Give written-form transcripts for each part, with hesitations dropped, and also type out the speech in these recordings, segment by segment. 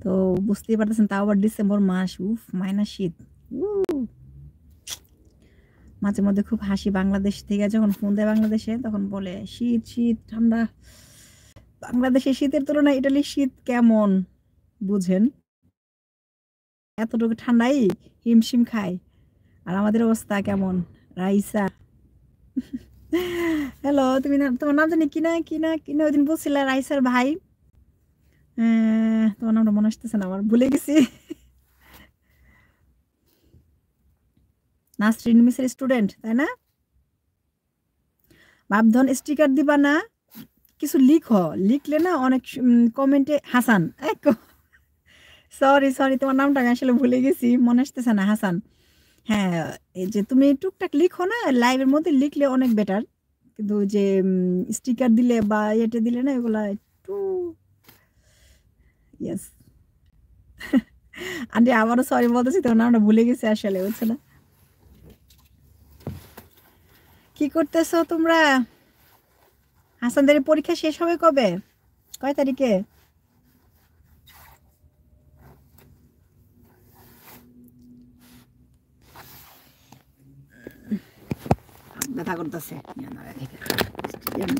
তো বুঝতেই পারতেছেন, তাও আবার ডিসেম্বর মাস, উফ মাইনাস শীত। মাঝে মধ্যে খুব হাসি, বাংলাদেশ থেকে যখন ফোন দেয় বাংলাদেশে, তখন বলে শীত শীত ঠান্ডা। বাংলাদেশের শীতের তুলনায় ইটালির শীত কেমন বুঝেন? এতটুকু ঠান্ডাই হিমশিম খায়, আর আমাদের অবস্থা কেমন। রাইসা, হ্যালো, তুমি তোমার নাম জানি কিনা কিনা কিনা ওই দিন বলছিলা, রাইসার ভাই। তোমার নামটা মনে আসতেছে না, আমার ভুলে গেছি। নাসরিন মিসের স্টুডেন্ট, তাই না? ভাবধন স্টিকার দিবা না, কিছু লিখো, লিখলে না অনেক কমেন্টে হাসান, সরি সরি, তোমার নামটা আমি আসলে ভুলে গেছি, মনে আসতেছে না, হাসান। হ্যাঁ, এই যে তুমি টুকটাক লিখো না, লাইভের মধ্যে লিখলে অনেক বেটার, কিন্তু ওই যে স্টিকার দিলে বা ইয়েতে দিলে না, এগুলা একটু ইয়েস। আন্টি আবারও সরি বলতেছি, তোমার নামটা ভুলে গেছি আসলে, বুঝছো না? কি করতেছো তোমরা? হাসানদের পরীক্ষা শেষ হবে কবে, কয় তারিখে? ব্যথা করতেছে,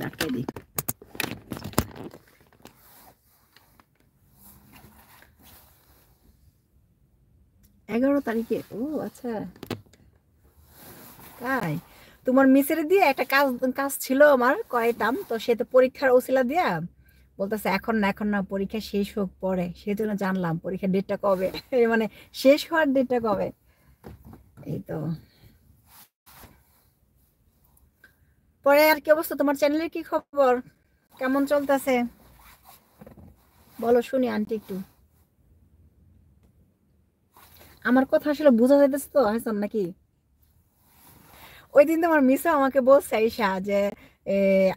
আটকে দিই। 11 তারিখে, ও আচ্ছা, তাই? তোমার মিসের দিয়ে একটা কাজ কাজ ছিল আমার, করাইতাম তো, সে তো পরীক্ষার ওসিলা দিয়া বলতেছে এখন না এখন না, পরীক্ষা শেষ হোক পরে, সেই জন্য জানলাম পরীক্ষার ডেটটা কবে। মানে শেষ হওয়ার ডেটটা কবে। এই তো। পরে আর কি অবস্থা, তোমার চ্যানেলের কি খবর, কেমন চলতেছে বলো শুনি আন্টি একটু। আমার কথা আসলে বোঝা যাইতেছে তো হাসান নাকি? ওই দিন তোমার মিসও আমাকে বলছে ঈশা যে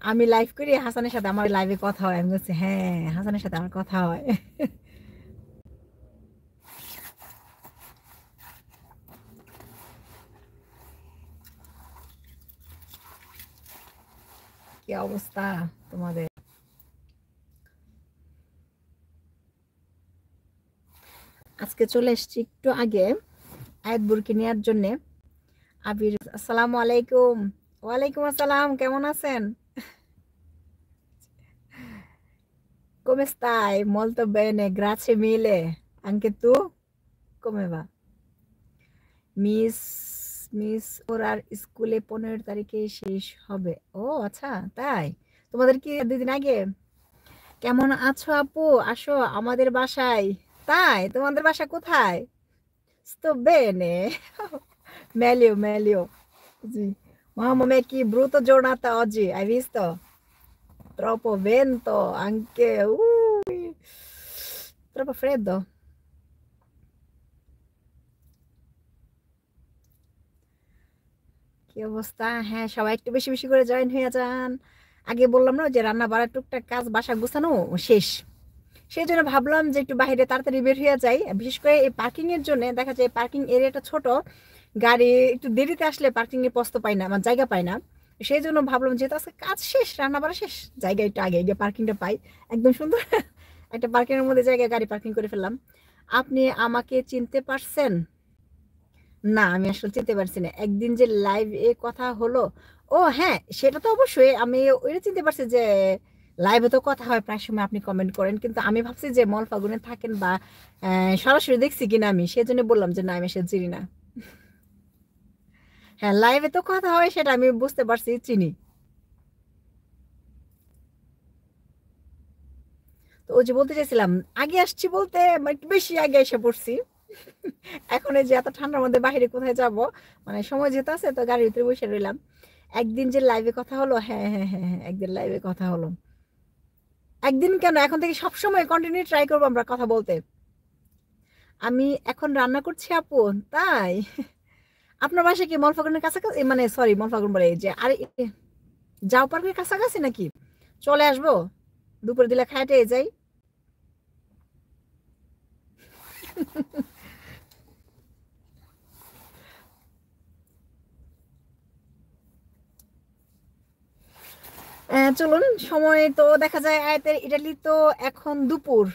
আমি লাইভ করি, হাসানের সাথে আমার লাইভে কথা হয়, আমি বলছি হ্যাঁ হাসানের সাথে আমার কথা হয়। কি অবস্থা তোমাদের? আজকে চলে এসেছি একটু আগে আয়াত বুরকি নেওয়ার জন্য। আবির, আসসালামু আলাইকুম। ওয়ালাইকুম আসসালাম, কেমন আছেন? Come stai? Molto bene, grazie mille. Anche tu? Come va? Miss miss ওরার স্কুলে 15 তারিখে শেষ হবে। ও আচ্ছা, তাই? তোমাদের কি 2 দিন আগে? কেমন আছো আপু, আসো আমাদের বাসায়। তাই? তোমাদের বাসা কোথায়? Sto bene. Meglio, meglio. Sì. Mamma mia, che brutta giornata oggi, hai visto? Troppo vento, anche troppo freddo. কি অবস্থা? হ্যাঁ, সবাই একটু বেশি বেশি করে জয়েন হয়ে যান। আগে বললাম না যে রান্না বাড়া টুকটাক কাজ, বাসা গুছানো শেষ, সেই জন্য ভাবলাম যে একটু বাইরে তাড়াতাড়ি বের হয়ে যাই। বিশেষ করে এই পার্কিং এর জন্য দেখা যায় পার্কিং এরিয়াটা ছোট, গাড়ি একটু দেরিতে আসলে পার্কিং এর প্রস্ত পাই না, আমার জায়গা পাই না। সেই জন্য ভাবলাম যেহেতু আজকে কাজ শেষ, রান্না বাড়া শেষ, জায়গা একটু আগে গিয়ে পার্কিংটা পাই, একদম সুন্দর। একটা পার্কিং এর মধ্যে জায়গায় গাড়ি পার্কিং করে ফেললাম। আপনি আমাকে চিনতে পারছেন? না, আমি আসলে চিনতে পারছি না। একদিন যে লাইভ এ কথা হলো, ও হ্যাঁ, সেটা তো অবশ্যই আমি ওইটা চিনতে পারছি যে লাইভে তো কথা হয় প্রায় সময়, আপনি কমেন্ট করেন, কিন্তু আমি ভাবছি যে মল ফাগুনে থাকেন বা সরাসরি দেখছি কিনা, আমি সেজন্য বললাম যে না আমি সে চিনি না। হ্যাঁ, লাইভে তো কথা হয় সেটা আমি বুঝতে পারছি, চিনি। তো ওই যে বলতে চাইছিলাম, আগে আসছি বলতে মানে একটু বেশি আগে এসে পড়ছি। এখন এই যে এত ঠান্ডার মধ্যে বাইরে কোথায় যাব, মানে সময় যেতে আছে তো গাড়ির ভিতরে বসে রইলাম। একদিন যে লাইভে কথা হলো, হ্যাঁ হ্যাঁ হ্যাঁ হ্যাঁ, একদিন লাইভে কথা হলো। একদিন কেন, এখন থেকে সবসময় কন্টিনিউ ট্রাই করবো আমরা কথা বলতে। আমি এখন রান্না করছি আপু। তাই? আপনার বাসা কি মলফাগুনের কাছাকাছি, মানে সরি মলফাগুন বলে, এই যে আরে যাও পার্কের কাছাকাছি নাকি? চলে আসবো, দুপুরে দিলে খাইতে যাই। চলুন, সময় তো দেখা যায় আয়াতের ইটালি তো এখন দুপুর।